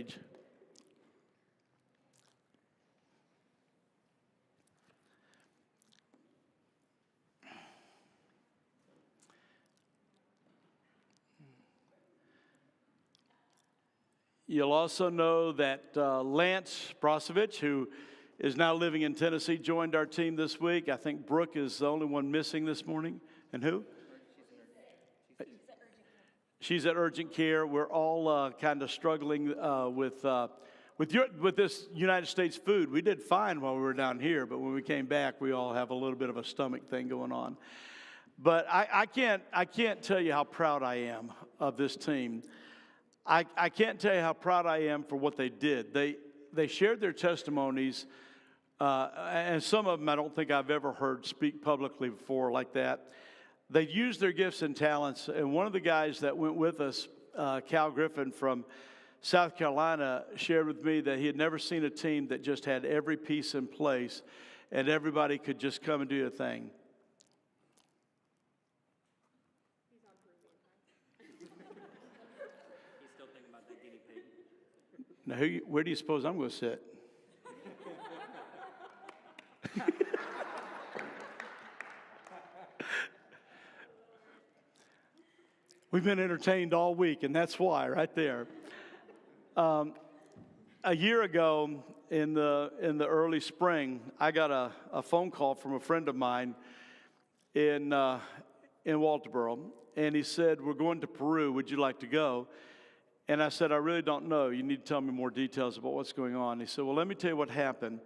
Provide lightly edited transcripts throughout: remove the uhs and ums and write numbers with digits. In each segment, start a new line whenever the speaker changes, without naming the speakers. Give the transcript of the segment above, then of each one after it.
stage. You'll also know that Lance Brosovich, who is now living in Tennessee, joined our team this week. I think Brooke is the only one missing this morning. And who? She's at urgent care. We're all kind of struggling with this United States food. We did fine while we were down here, but when we came back, we all have a little bit of a stomach thing going on. But I can't tell you how proud I am of this team. I can't tell you how proud I am for what they did. They shared their testimonies, and some of them I don't think I've ever heard speak publicly before like that. They used their gifts and talents, and one of the guys that went with us, Cal Griffin from South Carolina, shared with me that he had never seen a team that just had every piece in place, and everybody could just come and do their thing. Now, where do you suppose I'm going to sit? We've been entertained all week, and that's why, right there. A year ago, in the early spring, I got a phone call from a friend of mine in Walterboro, and he said, "We're going to Peru. Would you like to go?" And I said, "I really don't know. You need to tell me more details about what's going on." He said, "Well, let me tell you what happened.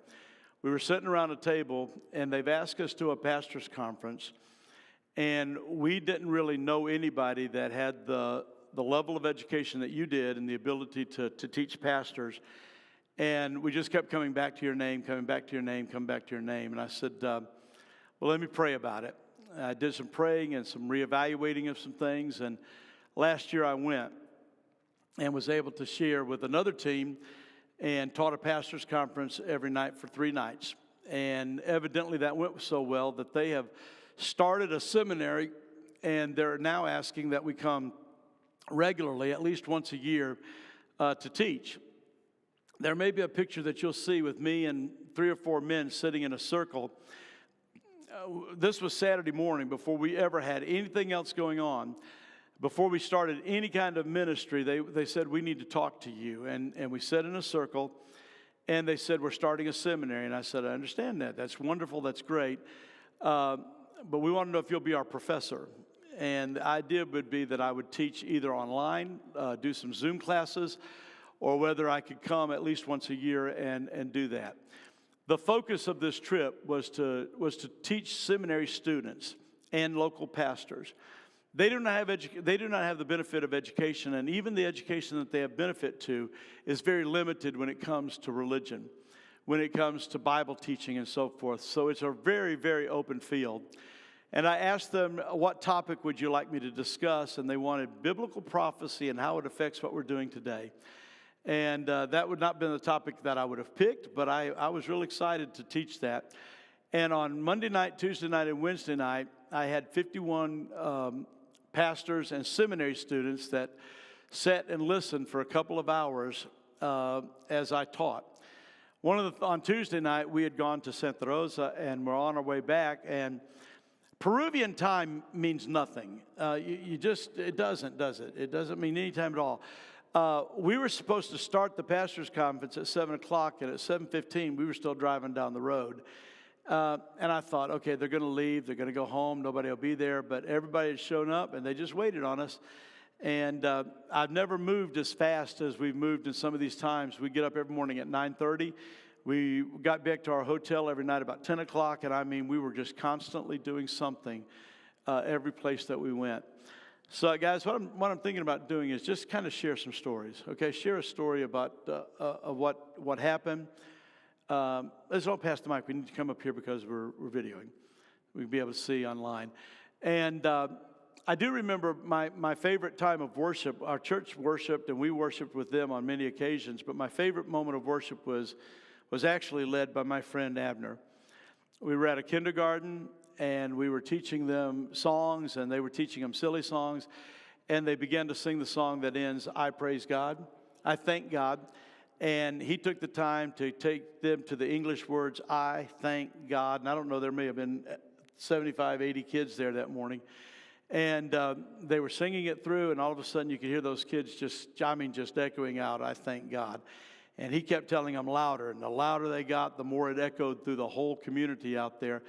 We were sitting around a table, and they've asked us to a pastor's conference, and we didn't really know anybody that had the level of education that you did and the ability to teach pastors. And we just kept coming back to your name, coming back to your name, coming back to your name." And I said, "Well, let me pray about it." I did some praying and some reevaluating of some things, and last year I went and was able to share with another team and taught a pastor's conference every night for 3 nights. And evidently that went so well that they have started a seminary, and they're now asking that we come regularly, at least once a year, to teach. There may be a picture that you'll see with me and 3 or 4 men sitting in a circle. This was Saturday morning before we ever had anything else going on. Before we started any kind of ministry, they said, "We need to talk to you." And we sat in a circle, and they said, "We're starting a seminary." And I said, "I understand that. That's wonderful. That's great. But we want to know if you'll be our professor." And the idea would be that I would teach either online, do some Zoom classes, or whether I could come at least once a year and do that. The focus of this trip was to teach seminary students and local pastors. They do not have the benefit of education, and even the education that they have benefit to is very limited when it comes to religion, when it comes to Bible teaching and so forth. So it's a very, very open field. And I asked them, "What topic would you like me to discuss?" And they wanted biblical prophecy and how it affects what we're doing today. And that would not have been the topic that I would have picked, but I was really excited to teach that. And on Monday night, Tuesday night, and Wednesday night, I had 51 pastors and seminary students that sat and listened for a couple of hours as I taught. On Tuesday night, we had gone to Santa Rosa, and we're on our way back, and Peruvian time means nothing. It doesn't, does it? It doesn't mean any time at all. We were supposed to start the pastor's conference at 7 o'clock, and at 7:15, we were still driving down the road. And I thought, okay, they're going to leave. They're going to go home. Nobody will be there. But everybody had shown up, and they just waited on us. And I've never moved as fast as we've moved in some of these times. We get up every morning at 9:30. We got back to our hotel every night about 10 o'clock. And, I mean, we were just constantly doing something every place that we went. So, guys, what I'm thinking about doing is just kind of share some stories, okay? Share a story about of what happened. Let's all pass the mic. We need to come up here because we're videoing. We'll be able to see online. And I do remember my favorite time of worship. Our church worshiped, and we worshiped with them on many occasions. But my favorite moment of worship was actually led by my friend Abner. We were at a kindergarten, and we were teaching them songs, and they were teaching them silly songs. And they began to sing the song that ends, "I praise God, I thank God." And he took the time to take them to the English words, I thank God. And I don't know, there may have been 75, 80 kids there that morning. And they were singing it through, and all of a sudden you could hear those kids just echoing out, I thank God. And he kept telling them louder, and the louder they got, the more it echoed through the whole community out there.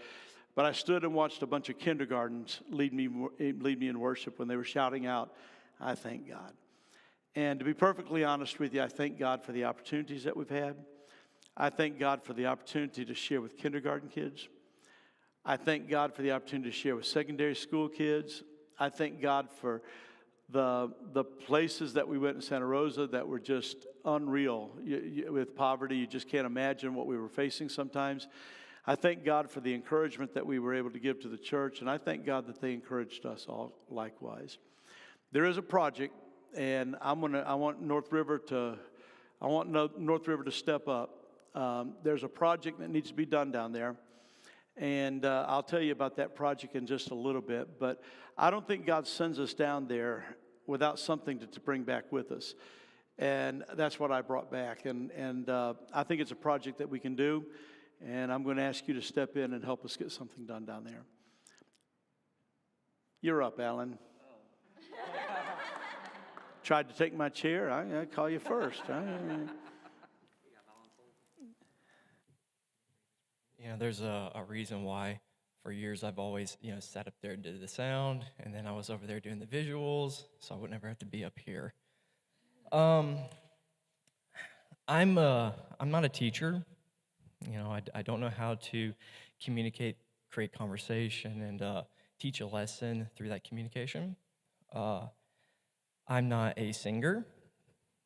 But I stood and watched a bunch of kindergartens lead me in worship when they were shouting out, I thank God. And to be perfectly honest with you, I thank God for the opportunities that we've had. I thank God for the opportunity to share with kindergarten kids. I thank God for the opportunity to share with secondary school kids. I thank God for the places that we went in Santa Rosa that were just unreal. With poverty, you just can't imagine what we were facing sometimes. I thank God for the encouragement that we were able to give to the church, and I thank God that they encouraged us all likewise. There is a project, and I want North River to step up. There's a project that needs to be done down there, and I'll tell you about that project in just a little bit. But I don't think God sends us down there without something to bring back with us, and that's what I brought back. And I think it's a project that we can do, and I'm going to ask you to step in and help us get something done down there. You're up, Alan. Tried to take my chair. I call you first.
There's a reason why for years I've always, sat up there and did the sound, and then I was over there doing the visuals, so I would never have to be up here. I'm not a teacher. I don't know how to communicate, create conversation, and teach a lesson through that communication. I'm not a singer.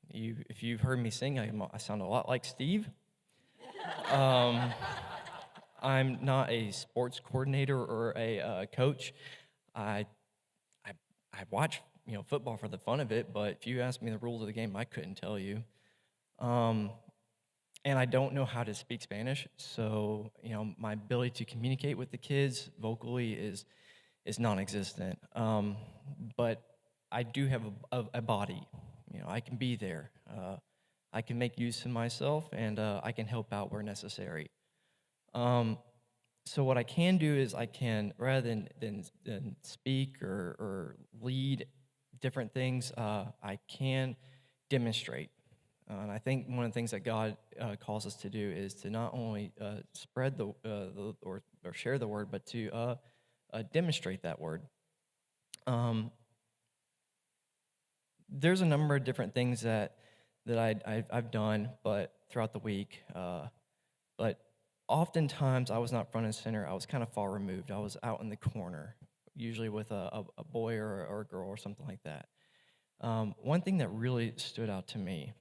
If you've heard me sing, I sound a lot like Steve. I'm not a sports coordinator or a coach. I watch football for the fun of it, but if you ask me the rules of the game, I couldn't tell you. And I don't know how to speak Spanish, so my ability to communicate with the kids vocally is non-existent. But I do have a body. I can be there. I can make use of myself, and I can help out where necessary. So what I can do is I can, rather than speak or lead different things, I can demonstrate. And I think one of the things that God calls us to do is to not only spread or share the word, but to demonstrate that word. There's a number of different things that I've done, but throughout the week. But oftentimes I was not front and center. I was kind of far removed. I was out in the corner, usually with a boy or a girl or something like that. One thing that really stood out to me,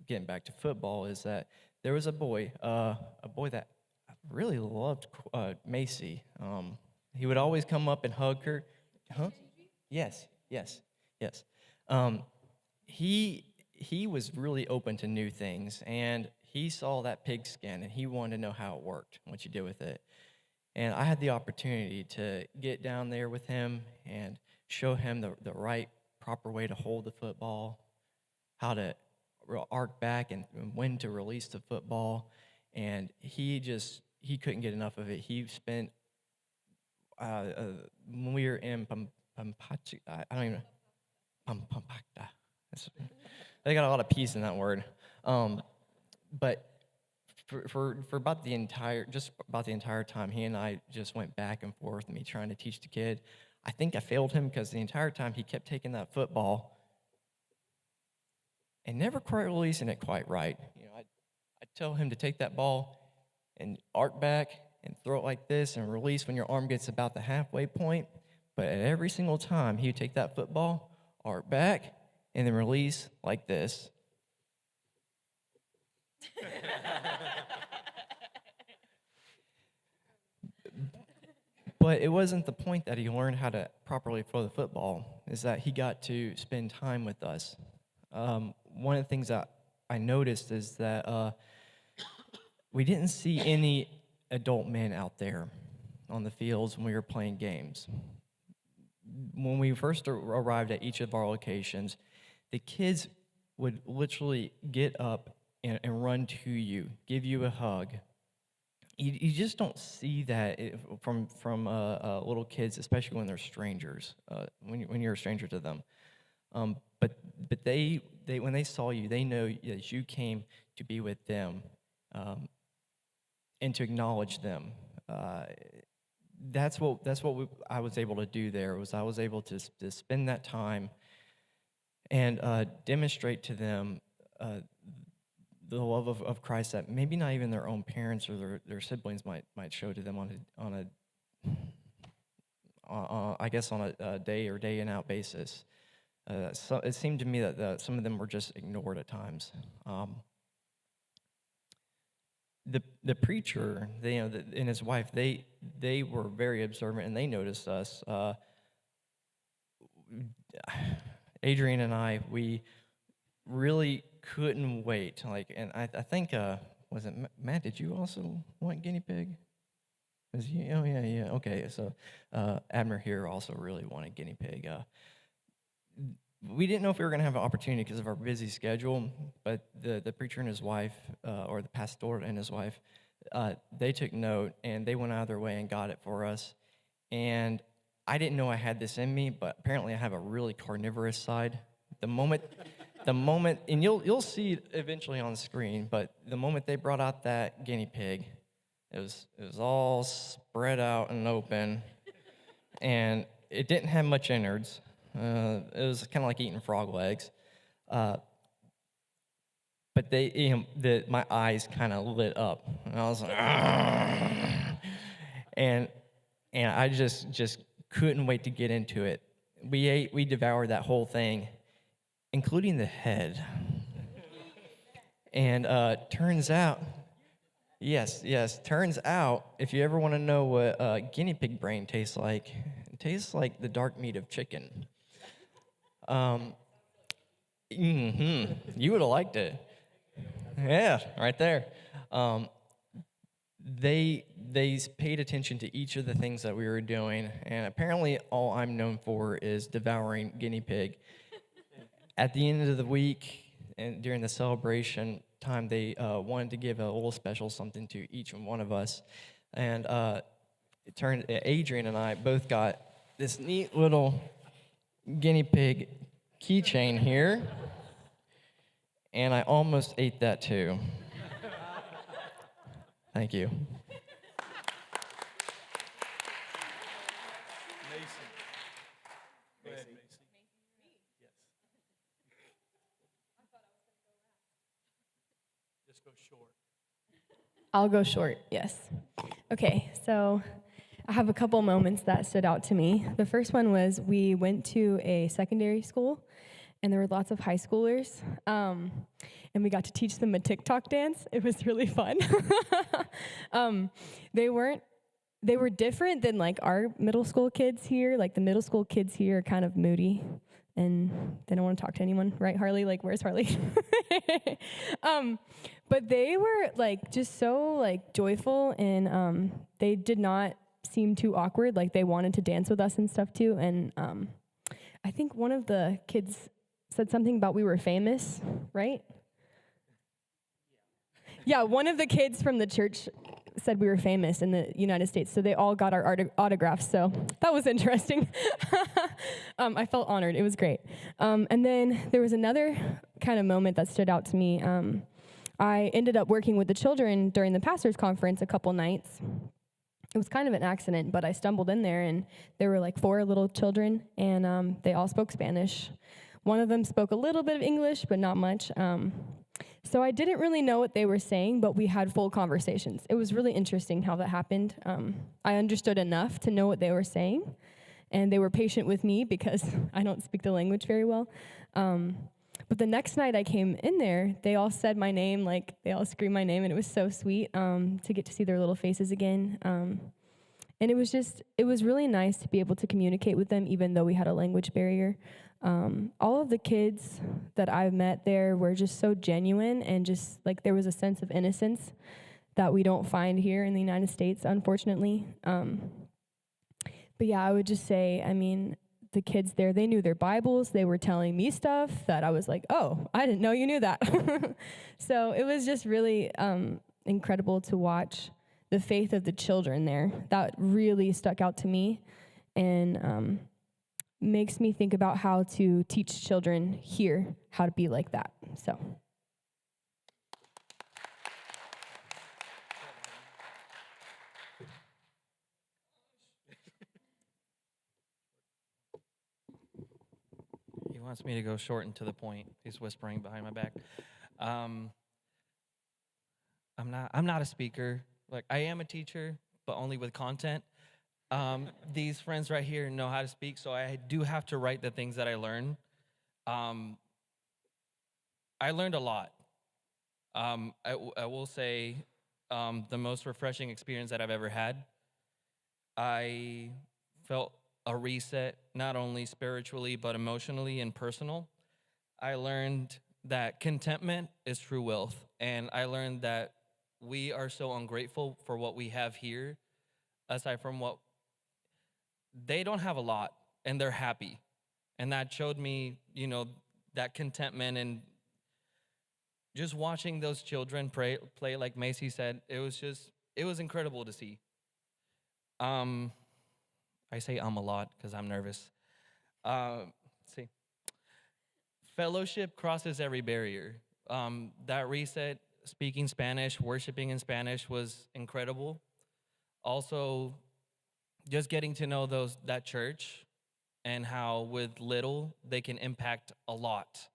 getting back to football, is that there was a boy that I really loved, Macy. He would always come up and hug her. Huh? Yes. He was really open to new things, and he saw that pigskin, and he wanted to know how it worked, what you did with it. And I had the opportunity to get down there with him and show him the right, proper way to hold the football, how to arc back and when to release the football. And he couldn't get enough of it. He spent, when we were in Pampachita, I don't even know, Pampachita. They got a lot of P's in that word. But for about the entire time, he and I just went back and forth, me trying to teach the kid. I think I failed him because the entire time he kept taking that football and never quite releasing it quite right. I'd tell him to take that ball and arc back and throw it like this and release when your arm gets about the halfway point. But at every single time, he would take that football, arc back, and then release like this. But it wasn't the point that he learned how to properly throw the football, is that he got to spend time with us. One of the things that I noticed is that we didn't see any adult men out there on the fields when we were playing games. When we first arrived at each of our locations, the kids would literally get up and run to you, give you a hug. You just don't see that from little kids, especially when they're strangers, when you're a stranger to them. But they when they saw you, they know that you came to be with them, and to acknowledge them. That's what I was able to do there. I was able to spend that time and demonstrate to them the love of Christ that maybe not even their own parents or their siblings might show to them on a day or day in out basis. So it seemed to me that some of them were just ignored at times. The preacher, and his wife, they were very observant, and they noticed us. Adrian and I, we really couldn't wait. And I think, was it Matt? Did you also want guinea pig? Oh yeah. Okay, so Abner here also really wanted guinea pig. We didn't know if we were going to have an opportunity because of our busy schedule, but the preacher and his wife, or the pastor and his wife, they took note, and they went out of their way and got it for us. And I didn't know I had this in me, but apparently I have a really carnivorous side. The moment, and you'll see it eventually on the screen, but the moment they brought out that guinea pig, it was all spread out and open, and it didn't have much innards. It was kind of like eating frog legs, but my eyes kind of lit up, and I was like, "Argh!" and I just couldn't wait to get into it. We devoured that whole thing, including the head. And turns out, turns out, if you ever want to know what guinea pig brain tastes like, it tastes like the dark meat of chicken. You would have liked it. Yeah, right there. They paid attention to each of the things that we were doing, and apparently all I'm known for is devouring guinea pig. At the end of the week and during the celebration time, they wanted to give a little special something to each one of us, and it turned Adrian and I both got this neat little guinea pig keychain here, and I almost ate that too. Thank you.
Mason. Go ahead, Mason. Yes. Just go short.
I'll go short, yes. Okay, so I have a couple moments that stood out to me. The first one was we went to a secondary school, and there were lots of high schoolers, and we got to teach them a TikTok dance. It was really fun. They were different than like our middle school kids here. Like the middle school kids here are kind of moody, and they don't want to talk to anyone, right, Harley? Like, where's Harley? But they were like just so like joyful, and they did not seem too awkward. Like they wanted to dance with us and stuff too. And I think one of the kids said something about we were famous, right? Yeah, one of the kids from the church said we were famous in the United States, so they all got our autographs, so that was interesting. I felt honored. It was great. And then there was another kind of moment that stood out to me. I ended up working with the children during the pastor's conference a couple nights. It was kind of an accident, but I stumbled in there, and there were like 4 little children, and they all spoke Spanish. One of them spoke a little bit of English, but not much. So I didn't really know what they were saying, but we had full conversations. It was really interesting how that happened. I understood enough to know what they were saying, and they were patient with me because I don't speak the language very well. But the next night I came in there, they all said my name, like they all screamed my name, and it was so sweet to get to see their little faces again. And it was really nice to be able to communicate with them, even though we had a language barrier. All of the kids that I've met there were just so genuine, and just like there was a sense of innocence that we don't find here in the United States, unfortunately. But yeah, I would just say, I mean, the kids there, they knew their Bibles. They were telling me stuff that I was like, oh, I didn't know you knew that. So it was just really incredible to watch the faith of the children there. That really stuck out to me, and makes me think about how to teach children here how to be like that. So.
He wants me to go short and to the point. He's whispering behind my back. I'm not a speaker. Like, I am a teacher, but only with content. These friends right here know how to speak, so I do have to write the things that I learn. I learned a lot. I will say the most refreshing experience that I've ever had. I felt a reset, not only spiritually, but emotionally and personal. I learned that contentment is true wealth, and I learned that we are so ungrateful for what we have here, aside from what they don't have a lot, and they're happy. And that showed me, that contentment, and just watching those children play like Macy said, it was incredible to see. I say a lot because I'm nervous. See, fellowship crosses every barrier. That reset, speaking Spanish, worshiping in Spanish was incredible. Also, just getting to know that church and how with little they can impact a lot.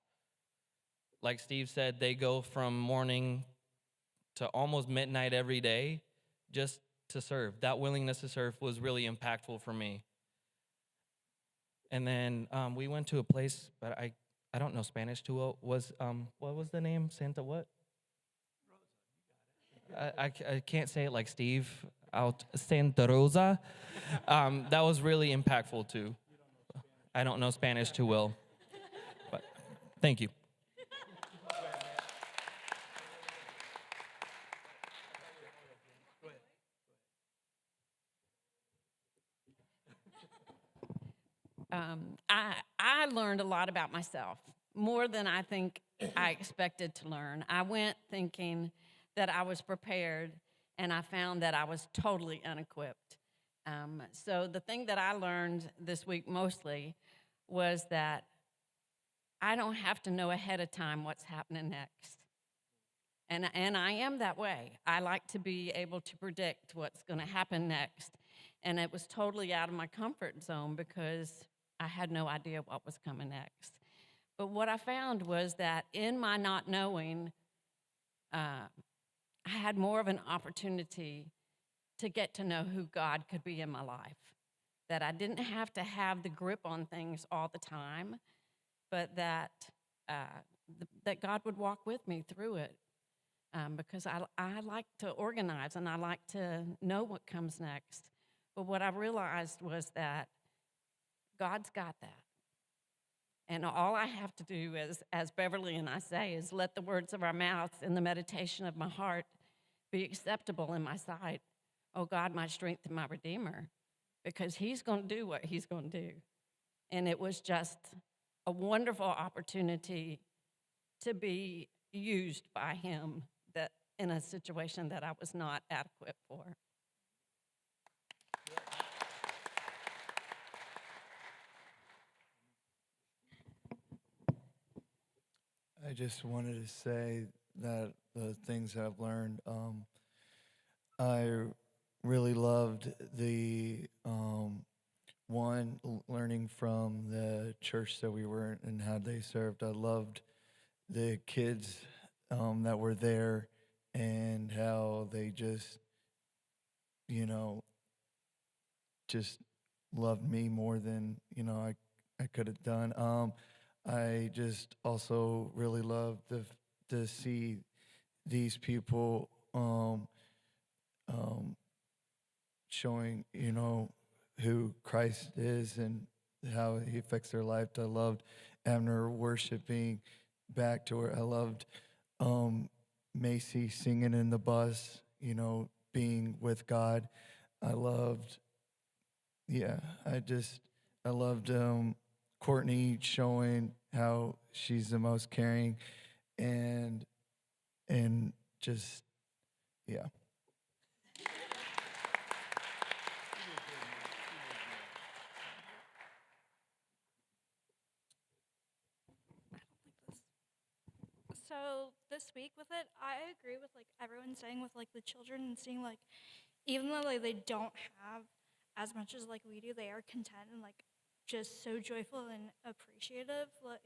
Like Steve said, they go from morning to almost midnight every day just to serve. That willingness to serve was really impactful for me. And then we went to a place, but I don't know Spanish too well. What was the name? Santa what? I can't say it like Steve. Santa Rosa. That was really impactful too. I don't know Spanish too well, but thank you.
I learned a lot about myself, more than I think I expected to learn. I went thinking that I was prepared, and I found that I was totally unequipped. So the thing that I learned this week mostly was that I don't have to know ahead of time what's happening next. And I am that way. I like to be able to predict what's going to happen next. And it was totally out of my comfort zone because I had no idea what was coming next. But what I found was that in my not knowing, I had more of an opportunity to get to know who God could be in my life. That I didn't have to have the grip on things all the time, but that God would walk with me through it. Because I like to organize and I like to know what comes next. But what I realized was that God's got that. And all I have to do is, as Beverly and I say, is let the words of our mouths and the meditation of my heart be acceptable in my sight. Oh God, my strength and my Redeemer. Because He's going to do what He's going to do. And it was just a wonderful opportunity to be used by Him that in a situation that I was not adequate for.
I just wanted to say that the things that I've learned, I really loved the learning from the church that we were in and how they served. I loved the kids that were there and how they just loved me more than, I could have done. I just also really loved to see these people showing, who Christ is and how He affects their life. I loved Abner worshiping back to her. I loved Macy singing in the bus, being with God. I loved, I loved Courtney showing how she's the most caring and just, yeah.
So this week with it, I agree with like everyone saying with like the children and seeing like even though like they don't have as much as like we do, they are content and like just so joyful and appreciative. Like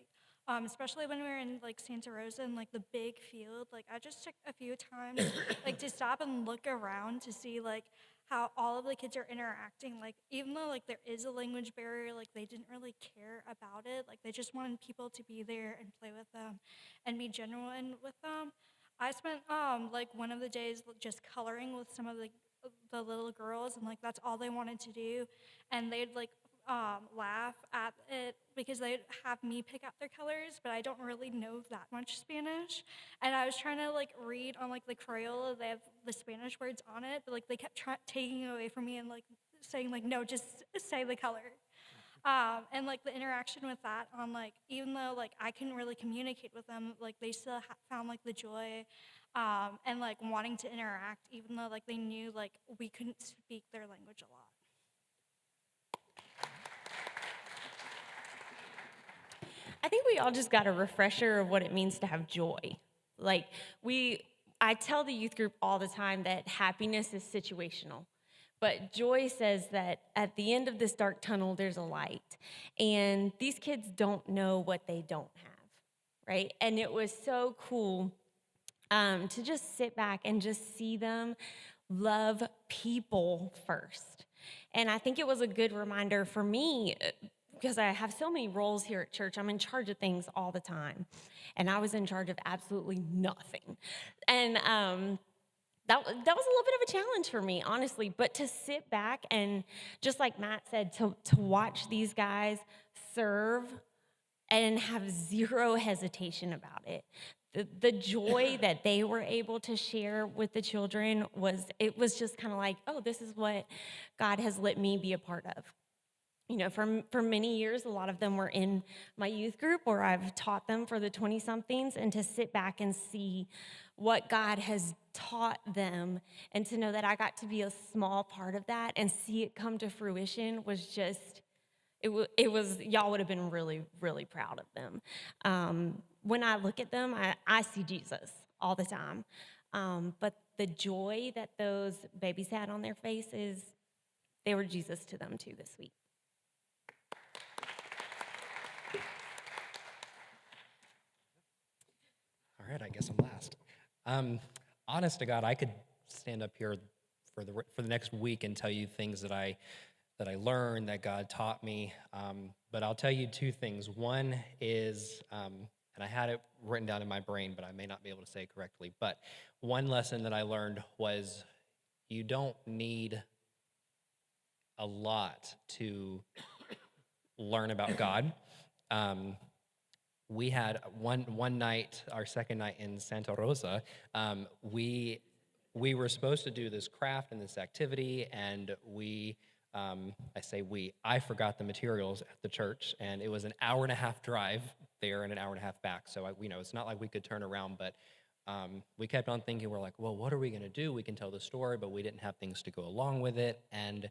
especially when we were in like Santa Rosa and like the big field, like I just took a few times like to stop and look around to see like how all of the kids are interacting. Like even though like there is a language barrier, like they didn't really care about it. Like they just wanted people to be there and play with them and be genuine with them. I spent like one of the days just coloring with some of the little girls, and like that's all they wanted to do, and they'd like laugh at it because they'd have me pick out their colors, but I don't really know that much Spanish. And I was trying to like read on like the Crayola, they have the Spanish words on it, but like they kept taking it away from me and like saying like, no, just say the color. And like the interaction with that on like, even though like I couldn't really communicate with them, like they still found like the joy and like wanting to interact, even though like they knew like we couldn't speak their language a lot.
I think we all just got a refresher of what it means to have joy. Like I tell the youth group all the time that happiness is situational. But joy says that at the end of this dark tunnel, there's a light. And these kids don't know what they don't have, right? And it was so cool to just sit back and just see them love people first. And I think it was a good reminder for me, because I have so many roles here at church. I'm in charge of things all the time. And I was in charge of absolutely nothing. And that was a little bit of a challenge for me, honestly. But to sit back and, just like Matt said, to watch these guys serve and have zero hesitation about it. The joy that they were able to share with the children was just kind of like, oh, this is what God has let me be a part of. You know, for many years, a lot of them were in my youth group where I've taught them for the 20-somethings, and to sit back and see what God has taught them and to know that I got to be a small part of that and see it come to fruition was just, it was y'all would have been really, really proud of them. When I look at them, I see Jesus all the time. But the joy that those babies had on their faces, they were Jesus to them too this week.
All right, I guess I'm last. Honest to God, I could stand up here for the next week and tell you things that I learned, that God taught me. But I'll tell you two things. One is, and I had it written down in my brain, but I may not be able to say it correctly. But one lesson that I learned was you don't need a lot to learn about God. We had one night, our second night in Santa Rosa, we were supposed to do this craft and this activity, and I forgot the materials at the church, and it was an hour-and-a-half drive there and an hour-and-a-half back, so it's not like we could turn around, but we kept on thinking, we're like, well, what are we going to do? We can tell the story, but we didn't have things to go along with it, and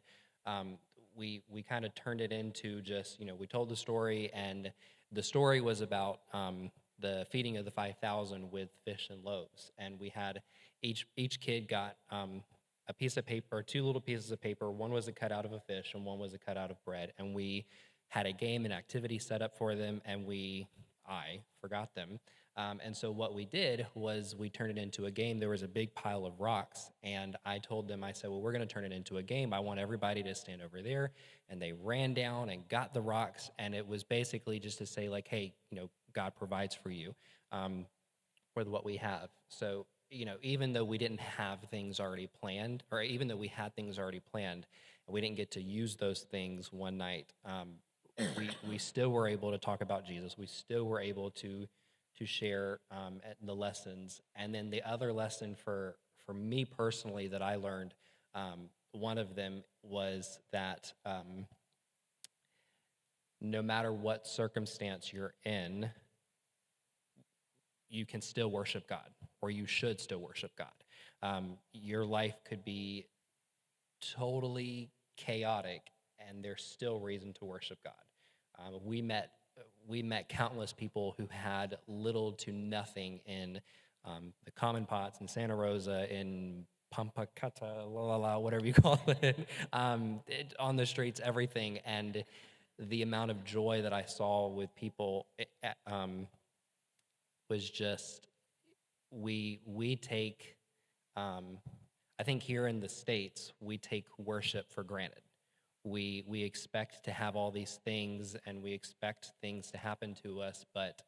we kind of turned it into just, we told the story, and the story was about the feeding of the 5,000 with fish and loaves. And we had each kid got a piece of paper, two little pieces of paper. One was a cutout of a fish and one was a cutout of bread. And we had a game and activity set up for them, and I forgot them. And so what we did was we turned it into a game. There was a big pile of rocks, and I told them, I said, well, we're going to turn it into a game. I want everybody to stand over there. And they ran down and got the rocks, and it was basically just to say, like, hey, God provides for you with what we have. So, even though we didn't have things already planned, or even though we had things already planned, and we didn't get to use those things one night, we still were able to talk about Jesus. We still were able to share the lessons. And then the other lesson for me personally that I learned, one of them was that no matter what circumstance you're in, you can still worship God, or you should still worship God. Your life could be totally chaotic, and there's still reason to worship God. We met countless people who had little to nothing in the Common Pots in Santa Rosa, in Pampacata, whatever you call it, on the streets, everything. And the amount of joy that I saw with people was just, we take, I think here in the States, we take worship for granted. We expect to have all these things, and we expect things to happen to us, but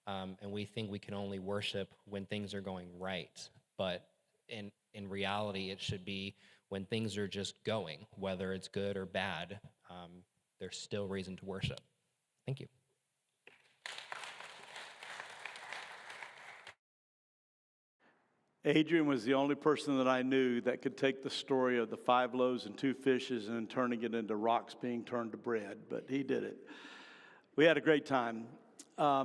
and we think we can only worship when things are going right. But in reality, it should be when things are just going, whether it's good or bad, there's still reason to worship. Thank you.
Adrian was the only person that I knew that could take the story of the 5 loaves and 2 fishes and turning it into rocks being turned to bread, but he did it. We had a great time. I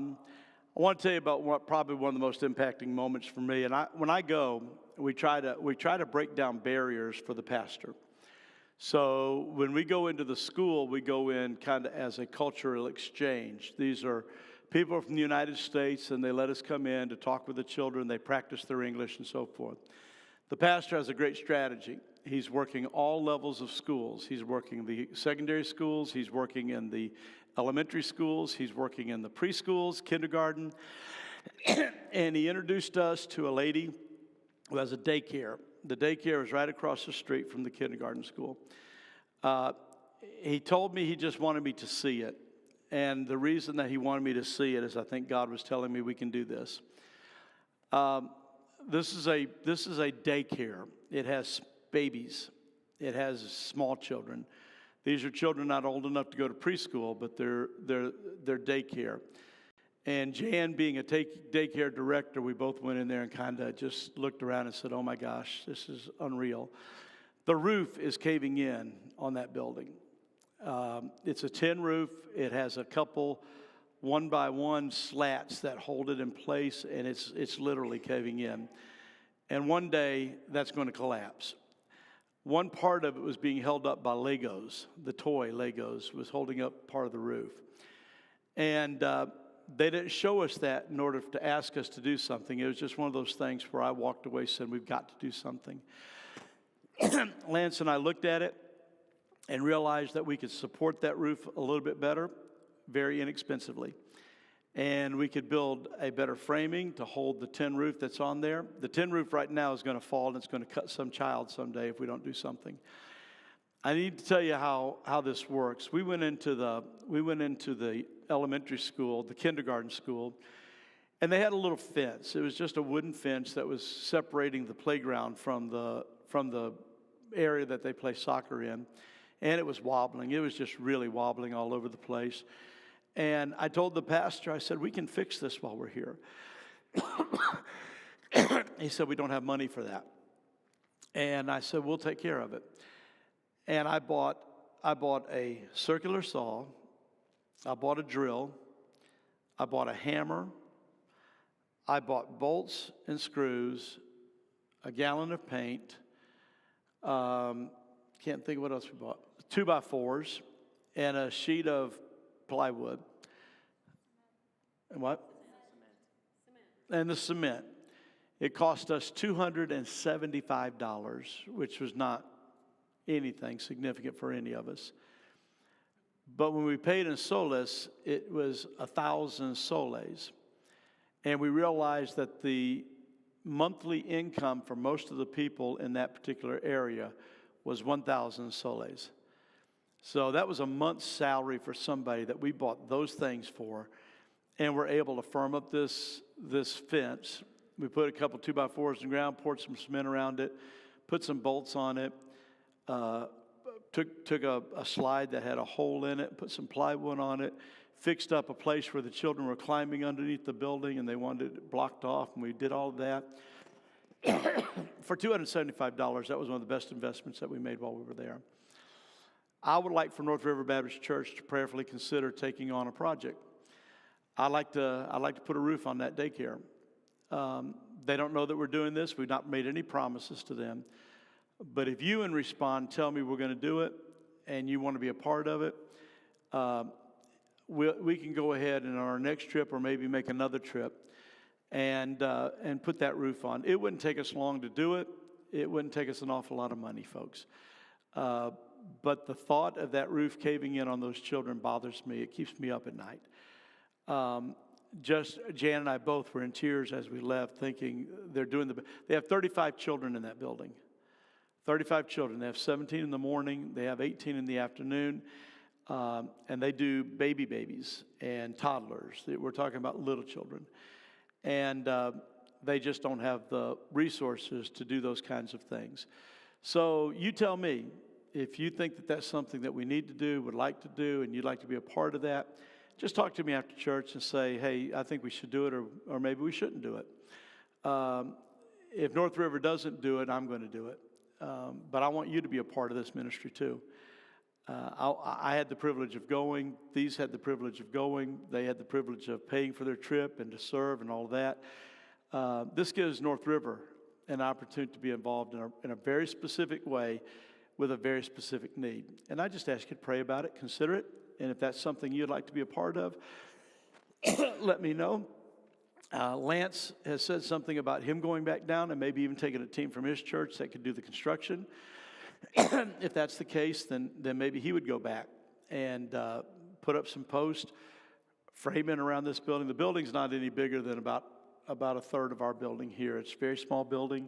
want to tell you about probably one of the most impacting moments for me. And when I go, we try to break down barriers for the pastor. So when we go into the school, we go in kind of as a cultural exchange. These are people from the United States, and they let us come in to talk with the children. They practice their English and so forth. The pastor has a great strategy. He's working all levels of schools. He's working the secondary schools. He's working in the elementary schools. He's working in the preschools, kindergarten. And he introduced us to a lady who has a daycare. The daycare is right across the street from the kindergarten school. He told me he just wanted me to see it. And the reason that he wanted me to see it is I think God was telling me we can do this. This is a daycare. It has babies. It has small children. These are children not old enough to go to preschool, but they're daycare. And Jan, being a daycare director, we both went in there and kind of just looked around and said, oh my gosh, this is unreal. The roof is caving in on that building. It's a tin roof. It has a couple 1x1 slats that hold it in place, and it's literally caving in. And one day, that's going to collapse. One part of it was being held up by Legos. The toy Legos was holding up part of the roof. And they didn't show us that in order to ask us to do something. It was just one of those things where I walked away saying, we've got to do something. Lance and I looked at it and realized that we could support that roof a little bit better, very inexpensively. And we could build a better framing to hold the tin roof that's on there. The tin roof right now is going to fall, and it's going to cut some child someday if we don't do something. I need to tell you how this works. We went into the elementary school, the kindergarten school, and they had a little fence. It was just a wooden fence that was separating the playground from the area that they play soccer in. And it was wobbling. It was just really wobbling all over the place. And I told the pastor, I said, we can fix this while we're here. He said, we don't have money for that. And I said, we'll take care of it. And I bought a circular saw. I bought a drill. I bought a hammer. I bought bolts and screws, a gallon of paint. Can't think of what else we bought. 2x4s and a sheet of plywood. And what? Cement. And the cement. It cost us $275, which was not anything significant for any of us. But when we paid in soles, it was 1,000 soles. And we realized that the monthly income for most of the people in that particular area was 1,000 soles. So that was a month's salary for somebody that we bought those things for, and we're able to firm up this fence. We put a couple 2x4s in the ground, poured some cement around it, put some bolts on it, took a slide that had a hole in it, put some plywood on it, fixed up a place where the children were climbing underneath the building and they wanted it blocked off, and we did all of that. For $275, that was one of the best investments that we made while we were there. I would like for North River Baptist Church to prayerfully consider taking on a project. I'd like to put a roof on that daycare. They don't know that we're doing this. We've not made any promises to them. But if you, in response, tell me we're going to do it and you want to be a part of it, we can go ahead and on our next trip or maybe make another trip and put that roof on. It wouldn't take us long to do it. It wouldn't take us an awful lot of money, folks. But the thought of that roof caving in on those children bothers me. It keeps me up at night. Jan and I both were in tears as we left, thinking they have 35 children in that building. 35 children. They have 17 in the morning. They have 18 in the afternoon. And they do babies and toddlers. We're talking about little children. And they just don't have the resources to do those kinds of things. So you tell me, if you think that that's something that we need to do, would like to do, and you'd like to be a part of that, just talk to me after church and say, hey, I think we should do it, or maybe we shouldn't do it. If North River doesn't do it, I'm going to do it. But I want you to be a part of this ministry too. I had the privilege of going. These had the privilege of going. They had the privilege of paying for their trip and to serve and all of that. This gives North River an opportunity to be involved in a very specific way with a very specific need. And I just ask you to pray about it, consider it, and if that's something you'd like to be a part of, let me know. Lance has said something about him going back down and maybe even taking a team from his church that could do the construction. If that's the case, then maybe he would go back and put up some posts, framing around this building. The building's not any bigger than about a third of our building here. It's a very small building.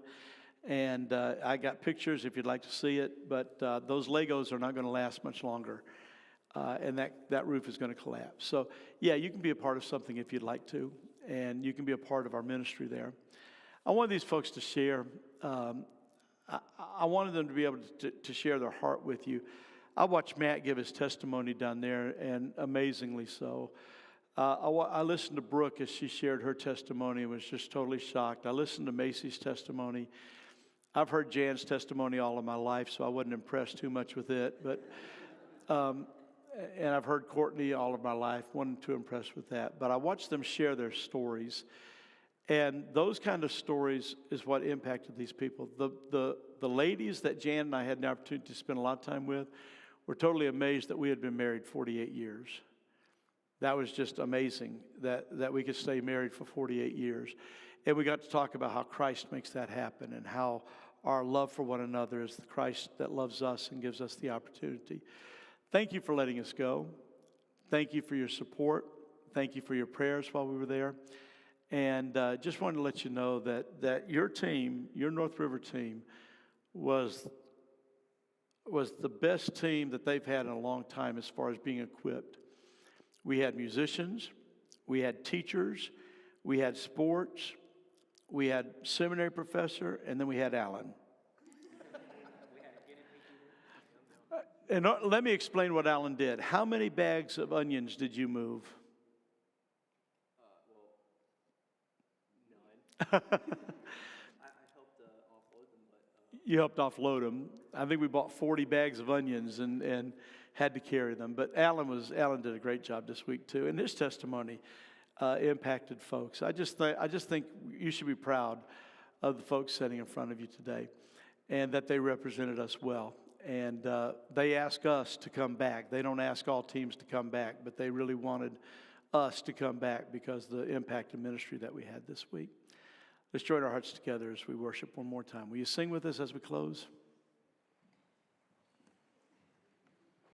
And I got pictures if you'd like to see it, but those Legos are not going to last much longer. And that roof is going to collapse. So, yeah, you can be a part of something if you'd like to, and you can be a part of our ministry there. I want these folks to share. I wanted them to be able to share their heart with you. I watched Matt give his testimony down there, and amazingly so. I listened to Brooke as she shared her testimony and was just totally shocked. I listened to Macy's testimony. I've heard Jan's testimony all of my life, so I wasn't impressed too much with it. But and I've heard Courtney all of my life, wasn't too impressed with that. But I watched them share their stories, and those kind of stories is what impacted these people. The ladies that Jan and I had an opportunity to spend a lot of time with were totally amazed that we had been married 48 years. That was just amazing that we could stay married for 48 years. And we got to talk about how Christ makes that happen and how our love for one another is the Christ that loves us and gives us the opportunity. Thank you for letting us go. Thank you for your support. Thank you for your prayers while we were there. And just wanted to let you know that your team, your North River team, was the best team that they've had in a long time as far as being equipped. We had musicians, we had teachers, we had sports, we had seminary professor, and then we had Alan. And let me explain what Alan did. How many bags of onions did you move? None. I helped offload them. You helped offload them. I think we bought 40 bags of onions and had to carry them. But Alan did a great job this week too, and his testimony impacted folks. I just think you should be proud of the folks sitting in front of you today, and that they represented us well. And they ask us to come back. They don't ask all teams to come back, but they really wanted us to come back because of the impact of ministry that we had this week. Let's join our hearts together as we worship one more time. Will you sing with us as we close?